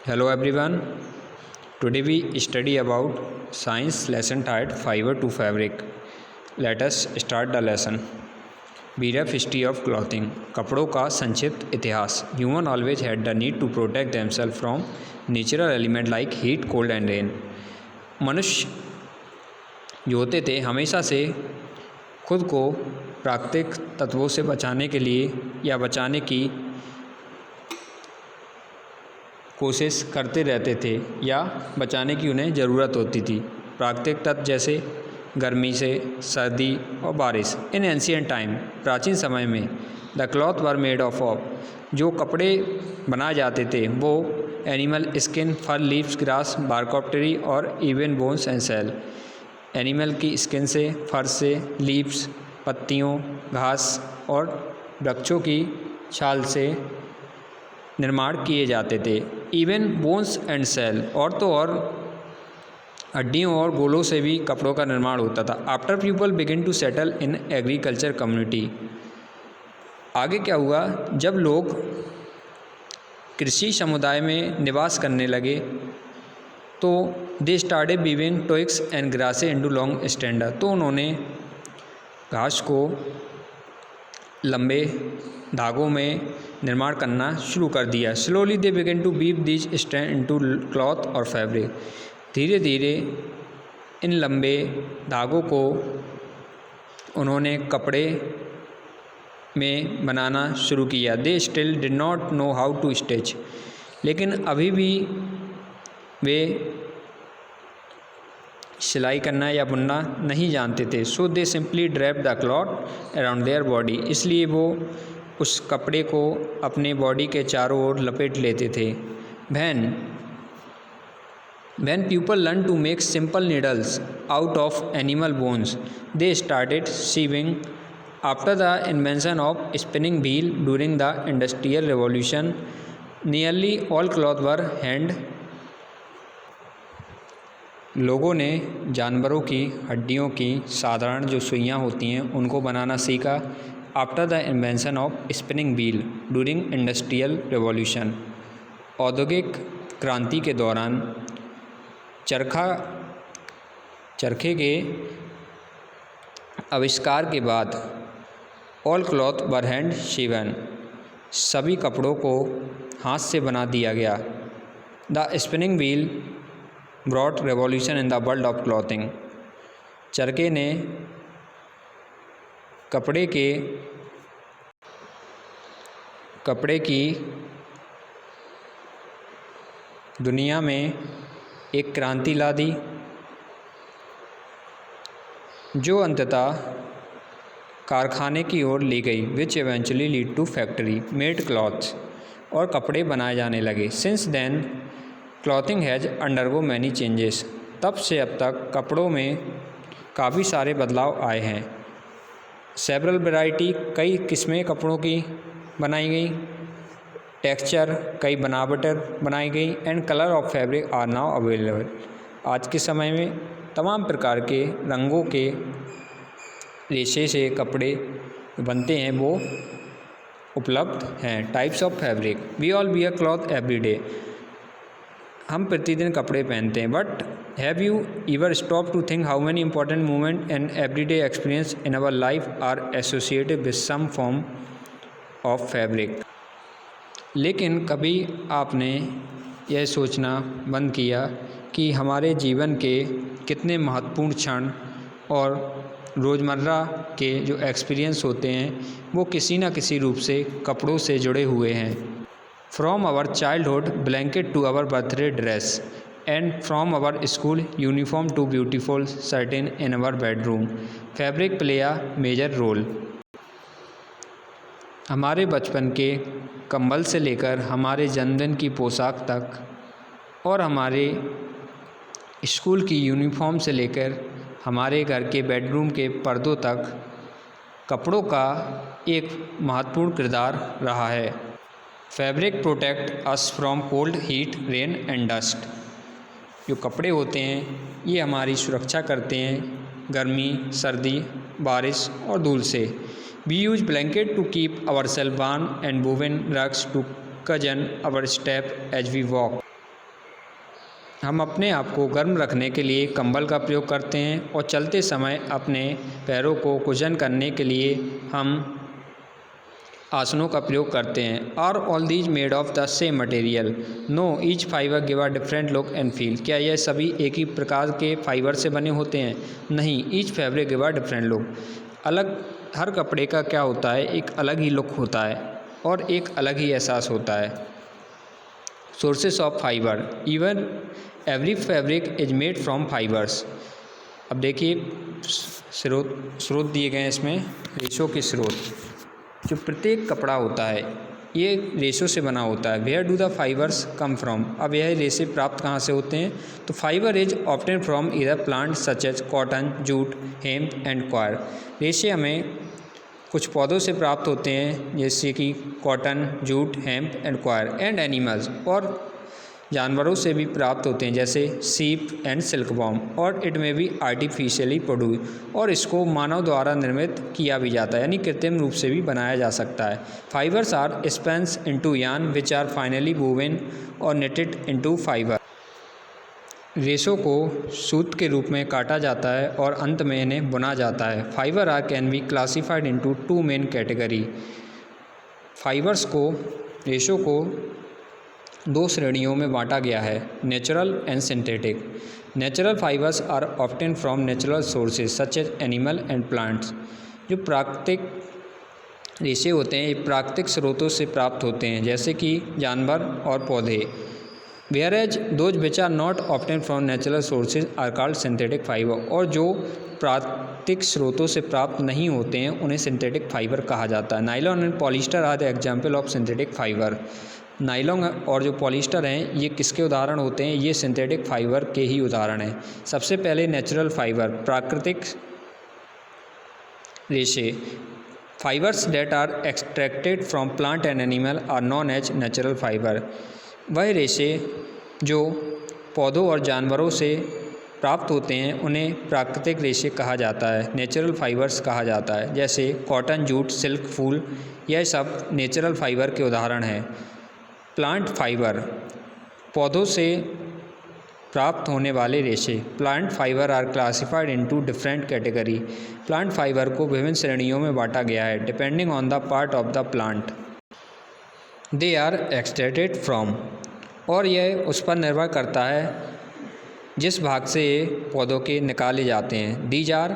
Hello everyone. Today we study about science lesson titled Fiber to Fabric. Let us start the lesson. Brief history of clothing. कपड़ों का संक्षिप्त इतिहास. Human always had the need to protect themselves from natural element like heat, cold and rain. मनुष्य जो होते थे हमेशा से खुद को प्राकृतिक तत्वों से बचाने के लिए या बचाने की कोशिश करते रहते थे या बचाने की उन्हें ज़रूरत होती थी। प्राकृतिक तत्व जैसे गर्मी से, सर्दी और बारिश। इन एंशियंट टाइम, प्राचीन समय में, the cloth were made of जो कपड़े बनाए जाते थे वो animal skin, fur, leaves, grass, bark of tree और even bones and shell. Animal की स्किन से, फर से, लीव्स, पत्तियों, घास और वृक्षों की छाल से निर्माण किए जाते थे। इवन बोन्स एंड सेल, और हड्डियों और गोलों से भी कपड़ों का निर्माण होता था। After people begin to settle in agriculture community, आगे क्या हुआ जब लोग कृषि समुदाय में निवास करने लगे तो they started weaving twigs and grasses into long strands, तो उन्होंने घास को लंबे धागों में निर्माण करना शुरू कर दिया। Slowly they begin to weave these strand into cloth और फैब्रिक, धीरे धीरे इन लंबे धागों को उन्होंने कपड़े में बनाना शुरू किया। They still did not know how to stitch, लेकिन अभी भी वे सिलाई करना या बुनना नहीं जानते थे। So they simply drape the cloth around their body, इसलिए वो उस कपड़े को अपने बॉडी के चारों ओर लपेट लेते थे। When people learned to make simple needles out of animal bones, they started sewing. After the invention of spinning wheel during the Industrial Revolution, nearly all cloth were hand. लोगों ने जानवरों की हड्डियों की साधारण जो सुइयाँ होती हैं उनको बनाना सीखा। After the invention of spinning wheel during industrial revolution, औद्योगिक क्रांति के दौरान चरखे के आविष्कार के बाद ऑल क्लॉथ वर हैंड शीवन, सभी कपड़ों को हाथ से बना दिया गया। The spinning wheel brought revolution in the world of clothing, चरखे ने कपड़े की दुनिया में एक क्रांति ला दी जो अंततः कारखाने की ओर ले गई, which eventually lead to factory made clothes, और कपड़े बनाए जाने लगे। Since then clothing has undergo many changes, तब से अब तक कपड़ों में काफ़ी सारे बदलाव आए हैं। सेवरल वैरायटी, कई किस्में कपड़ों की बनाई गई। टेक्सचर, कई बनावटें बनाई गई। And colour of fabric are now available, आज के समय में तमाम प्रकार के रंगों के रेशे से कपड़े बनते हैं वो उपलब्ध हैं। Types of fabric, we all wear cloth every day, हम प्रतिदिन कपड़े पहनते हैं। But have you ever stop to think how many important movement and everyday experience in our life are associated with some form of fabric, लेकिन कभी आपने यह सोचना बंद किया कि हमारे जीवन के कितने महत्वपूर्ण क्षण और रोज़मर्रा के जो एक्सपीरियंस होते हैं वो किसी न किसी रूप से कपड़ों से जुड़े हुए हैं। From our childhood blanket to our birthday dress and from our school uniform to beautiful curtain in our bedroom, fabric play a major role. हमारे बचपन के कंबल से लेकर हमारे जन्मदिन की पोशाक तक और हमारे स्कूल की यूनिफॉर्म से लेकर हमारे घर के बेडरूम के पर्दों तक कपड़ों का एक महत्वपूर्ण किरदार रहा है। Fabric protect us from cold, heat, rain and dust, जो कपड़े होते हैं ये हमारी सुरक्षा करते हैं गर्मी, सर्दी, बारिश और धूल से। We use blanket to keep our self warm and woven rugs to cushion our step as we walk. हम अपने आप को गर्म रखने के लिए कंबल का प्रयोग करते हैं और चलते समय अपने पैरों को कुशन करने के लिए हम आसनों का प्रयोग करते हैं। Are all these made of the same material? No, each fibre give a different look and feel. क्या यह सभी एक ही प्रकार के फाइबर से बने होते हैं? नहीं, each fabric give a different look. हर कपड़े का क्या होता है, एक अलग ही लुक होता है और एक अलग ही एहसास होता है। Sources of fibre, even every fabric is made from fibres. अब देखिए स्रोत दिए गए हैं इसमें, रेशों के स्रोत। जो प्रत्येक कपड़ा होता है ये रेशों से बना होता है। Where do the fibres come from? अब यह रेशे प्राप्त कहाँ से होते हैं? तो fibre is obtain from either plant such as cotton, jute, hemp and coir. रेशे हमें कुछ पौधों से प्राप्त होते हैं जैसे कि cotton, jute, hemp and coir, and animals, और जानवरों से भी प्राप्त होते हैं जैसे सीप एंड सिल्कवॉर्म, और इट में भी आर्टिफिशियली प्रोड्यूस, और इसको मानव द्वारा निर्मित किया भी जाता है, यानी कृत्रिम रूप से भी बनाया जा सकता है। Fibres are spun into yarn which are finally woven or knitted into fibre. रेशों को सूत के रूप में काटा जाता है और अंत में इन्हें बुना जाता है। Fibre are can be classified into two main category. Fibres को, रेशों को दो श्रेणियों में बांटा गया है, natural and synthetic. Natural fibres are obtain from natural sources such as animal and plants. जो प्राकृतिक रेशे होते हैं ये प्राकृतिक स्रोतों से प्राप्त होते हैं जैसे कि जानवर और पौधे। Whereas those which are not obtain from natural sources are called synthetic fibre. और जो प्राकृतिक स्रोतों से प्राप्त नहीं होते हैं उन्हें सिंथेटिक फाइबर कहा जाता है। Nylon and polyester are the example of synthetic fibre. Nylon और जो पॉलिस्टर हैं ये किसके उदाहरण होते हैं? ये सिंथेटिक फाइबर के ही उदाहरण हैं। सबसे पहले नेचुरल फाइबर, प्राकृतिक रेशे। Fibres that are extracted from plant and animal are known as natural fibre. वह रेशे जो पौधों और जानवरों से प्राप्त होते हैं उन्हें प्राकृतिक रेशे कहा जाता है, नेचुरल फाइबर्स कहा जाता है। जैसे कॉटन, जूट, सिल्क, फूल, यह सब नेचुरल फाइबर के उदाहरण हैं। प्लांट फाइबर, पौधों से प्राप्त होने वाले रेशे। Plant fibre are classified into different category. Plant fibre को विभिन्न श्रेणियों में बांटा गया है depending on the part of the plant they are extracted from. और यह उस पर निर्भर करता है जिस भाग से ये पौधों के निकाले जाते हैं। These are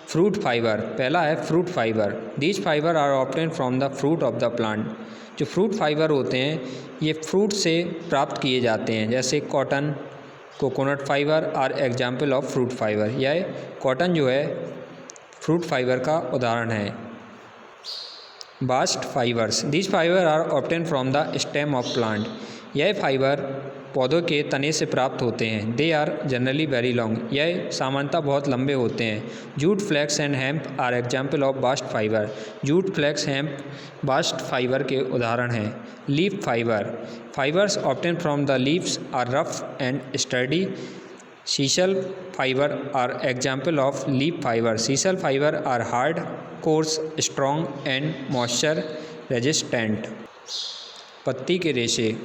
fruit fibre. पहला है fruit fibre. These fibre are obtain from the fruit of the plant. जो फ्रूट फाइबर होते हैं ये फ्रूट से प्राप्त किए जाते हैं जैसे cotton, coconut fibre are example of fruit fibre. यह कॉटन जो है फ्रूट फाइबर का उदाहरण है। Bast fibres, these fibre are obtain from the stem of plant. यह फाइबर पौधों के तने से प्राप्त होते हैं। They are generally very long. यह सामान्यतः बहुत लंबे होते हैं। Jute, flax and hemp are example of bast fibre. Jute, flax, hemp bast fibre के उदाहरण हैं। Leaf fibre, fibres obtain from the leaves are rough and sturdy. Sisal fibre are example of leaf fibre. Sisal fibre are hard, coarse, strong and moisture resistant. पत्ती के रेशे,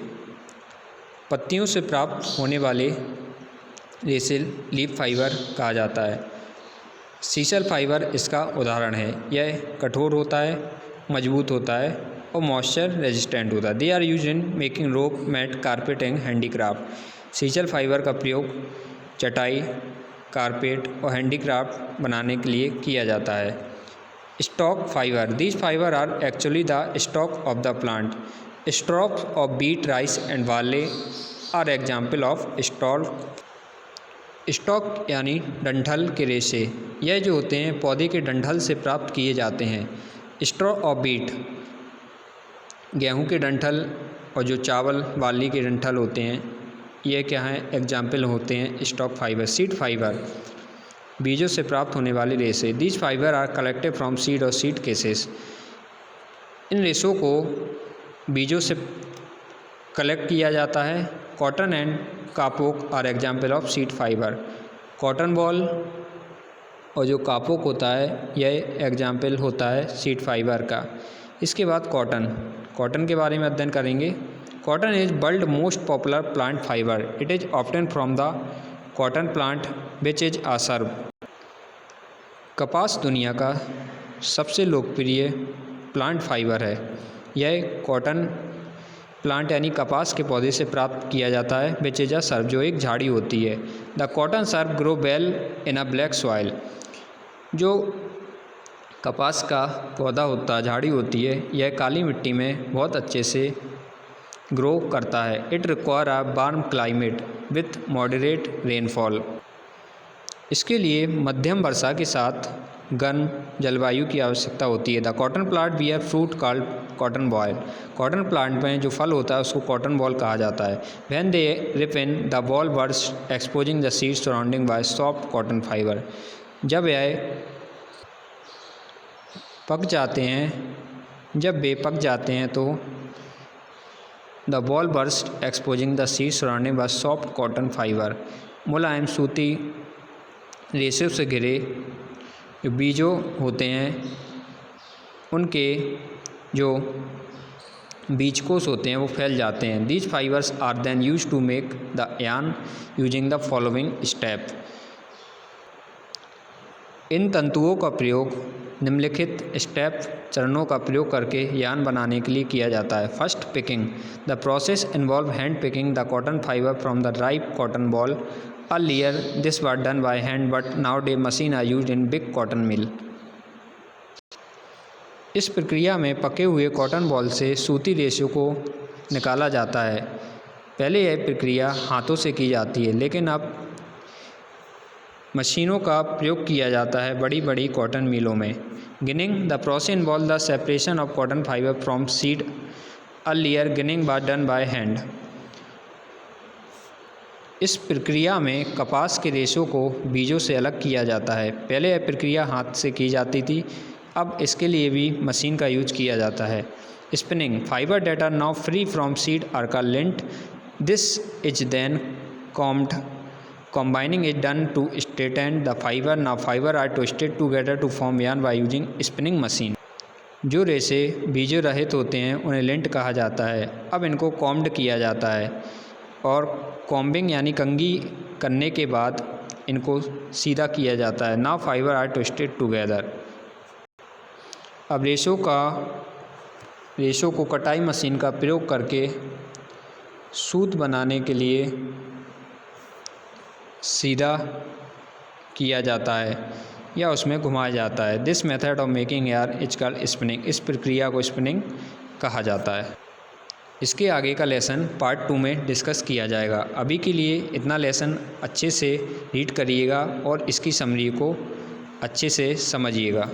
पत्तियों से प्राप्त होने वाले रेशे लीफ फाइबर कहा जाता है। सीसल फाइबर इसका उदाहरण है। यह कठोर होता है, मजबूत होता है और मॉइस्चर रेजिस्टेंट होता है। They are used in making rope, mat, carpet and handicraft. Sisal fibre का प्रयोग चटाई, कारपेट और हैंडीक्राफ्ट बनाने के लिए किया जाता है। Stalk fibre, these fibre are actually the stalk of the plant. Stalks of wheat, rice and barley are example of stalk. Stalk यानी डंठल के रेशे। यह जो होते हैं पौधे के डंठल से प्राप्त किए जाते हैं। स्ट्रॉ ऑफ बीट, गेहूं के डंठल और जो चावल बार्ली के डंठल होते हैं ये क्या हैं? एग्जाम्पल होते हैं स्टॉक फाइबर। सीड फाइबर, बीजों से प्राप्त होने वाले रेशे। These fibre are collected from seed और सीड केसेस। इन रेशों को बीजों से कलेक्ट किया जाता है। Cotton and kapok are example of seed fibre. Cotton ball और जो कापोक होता है यह एग्जाम्पल होता है सीड फाइबर का। इसके बाद कॉटन के बारे में अध्ययन करेंगे। Cotton is world most popular plant fiber. It is obtained from the cotton plant which is a shrub. कपास दुनिया का सबसे लोकप्रिय प्लांट फाइबर है। यह कॉटन प्लांट यानी कपास के पौधे से प्राप्त किया जाता है विच इज अ सर्ब, जो एक झाड़ी होती है। The cotton SERB grow well in a black soil. जो कपास का पौधा होता है, झाड़ी होती है, यह काली मिट्टी में बहुत अच्छे से ग्रो करता है। It require a warm climate with moderate rainfall. इसके लिए मध्यम वर्षा के साथ गर्म जलवायु की आवश्यकता होती है। The cotton plant bear fruit called cotton boll. Cotton plant में जो फल होता है उसको कॉटन बॉल कहा जाता है। When they ripen the ball burst exposing the seed surrounding by soft cotton fibre. जब वे पक जाते हैं तो the ball burst exposing the seed surrounding by soft cotton fibre. मुलायम सूती रेशे से घिरे जो बीजों होते हैं उनके जो बीजकोश होते हैं वो फैल जाते हैं। These fibres are then use to make the yarn using the following step. इन तंतुओं का प्रयोग निम्नलिखित चरणों का प्रयोग करके यार्न बनाने के लिए किया जाता है। First, picking. The process involve hand picking the cotton fibre from the ripe cotton ball. Earlier, this was done by hand, but nowadays machines are used in big cotton mill. इस प्रक्रिया में पके हुए कॉटन बॉल से सूती रेशों को निकाला जाता है। पहले यह प्रक्रिया हाथों से की जाती है, लेकिन अब मशीनों का प्रयोग किया जाता है बड़ी बड़ी कॉटन मिलों में। Ginning. The process involve the separation of cotton fibre from seed. Earlier, ginning was done by hand. इस प्रक्रिया में कपास के रेशों को बीजों से अलग किया जाता है। पहले यह प्रक्रिया हाथ से की जाती थी, अब इसके लिए भी मशीन का यूज किया जाता है। Spinning. Fibre that are now free from seed are called lint. This is then combed. Combing is done to straighten the fibre. Now fibre are twisted together to form yarn by using spinning machine. जो रेशे बीजों रहित होते हैं उन्हें lint कहा जाता है। अब इनको कॉम्ड किया जाता है और कॉम्बिंग यानी कंघी करने के बाद इनको सीधा किया जाता है। Now fibre are twisted together. अब रेशों को कटाई मशीन का प्रयोग करके सूत बनाने के लिए सीधा किया जाता है या उसमें घुमाया जाता है। This method of making yarn is called spinning. इस प्रक्रिया को स्पिनिंग कहा जाता है। इसके आगे का लेसन पार्ट 2 में डिस्कस किया जाएगा। अभी के लिए इतना लेसन अच्छे से रीड करिएगा और इसकी समरी को अच्छे से समझिएगा।